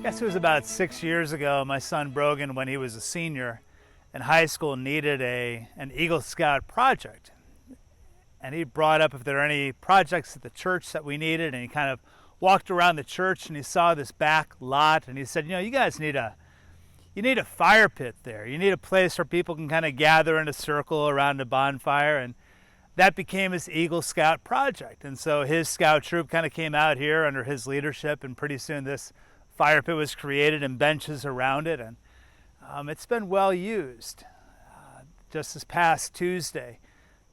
Guess it was about 6 years ago, my son Brogan, when he was a senior in high school, needed an Eagle Scout project. And he brought up if there are any projects at the church that we needed, and he kind of walked around the church and he saw this back lot, and he said, you guys need a fire pit there. You need a place where people can kind of gather in a circle around a bonfire, and that became his Eagle Scout project. And so his scout troop kind of came out here under his leadership, and pretty soon this fire pit was created and benches around it, and it's been well used. Just this past Tuesday,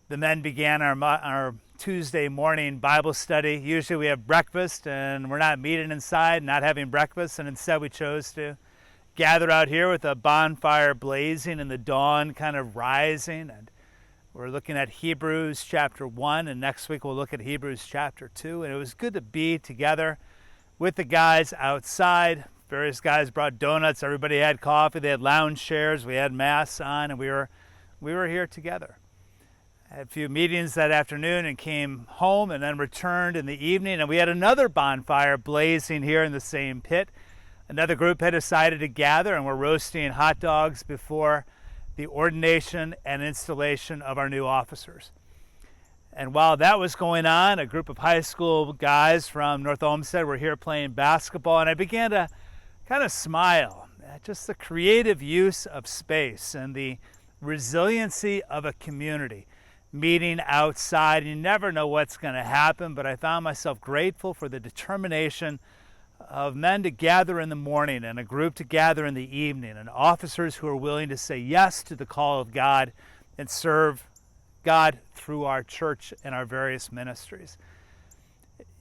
the men began our Tuesday morning Bible study. Usually we have breakfast, and we're not meeting inside, not having breakfast, and instead we chose to gather out here with a bonfire blazing and the dawn kind of rising. And we're looking at Hebrews chapter 1, and next week we'll look at Hebrews chapter 2. And it was good to be together with the guys outside. Various guys brought donuts, everybody had coffee, they had lounge chairs, we had masks on, and we were here together. I had a few meetings that afternoon and came home and then returned in the evening, and we had another bonfire blazing here in the same pit. Another group had decided to gather, and we're roasting hot dogs before the ordination and installation of our new officers. And while that was going on, a group of high school guys from North Olmsted were here playing basketball, and I began to kind of smile at just the creative use of space and the resiliency of a community meeting outside. You never know what's going to happen, but I found myself grateful for the determination of men to gather in the morning and a group to gather in the evening, and officers who are willing to say yes to the call of God and serve God through our church and our various ministries.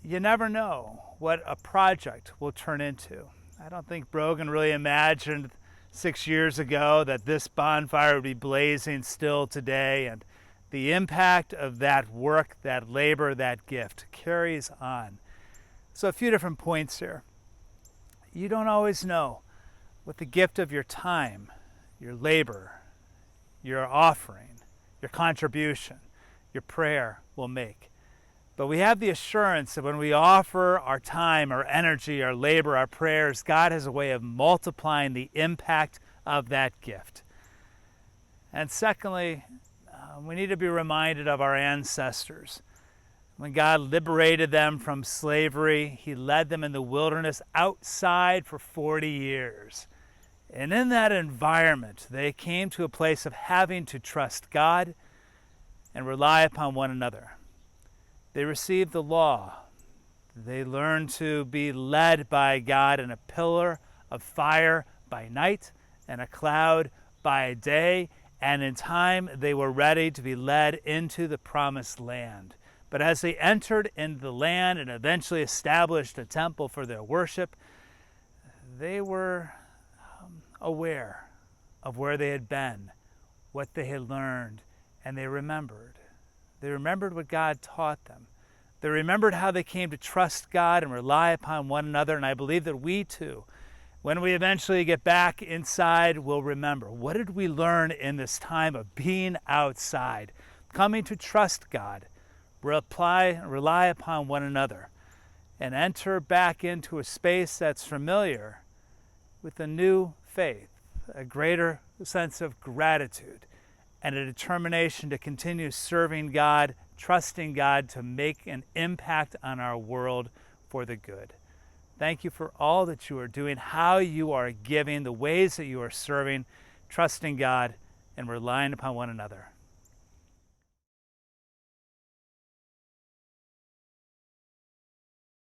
You never know what a project will turn into. I don't think Brogan really imagined 6 years ago that this bonfire would be blazing still today, and the impact of that work, that labor, that gift carries on. So a few different points here. You don't always know what the gift of your time, your labor, your offering, your contribution, your prayer will make. But we have the assurance that when we offer our time, our energy, our labor, our prayers, God has a way of multiplying the impact of that gift. And secondly, we need to be reminded of our ancestors. When God liberated them from slavery, He led them in the wilderness outside for 40 years. And in that environment, they came to a place of having to trust God and rely upon one another. They received the law. They learned to be led by God in a pillar of fire by night and a cloud by day. And in time, they were ready to be led into the promised land. But as they entered into the land and eventually established a temple for their worship, they were aware of where they had been, what they had learned, and they remembered. They remembered what God taught them. They remembered how they came to trust God and rely upon one another, and I believe that we too, when we eventually get back inside, will remember. What did we learn in this time of being outside, coming to trust God, rely upon one another, and enter back into a space that's familiar with a new faith, a greater sense of gratitude, and a determination to continue serving God, trusting God to make an impact on our world for the good. Thank you for all that you are doing, how you are giving, the ways that you are serving, trusting God, and relying upon one another.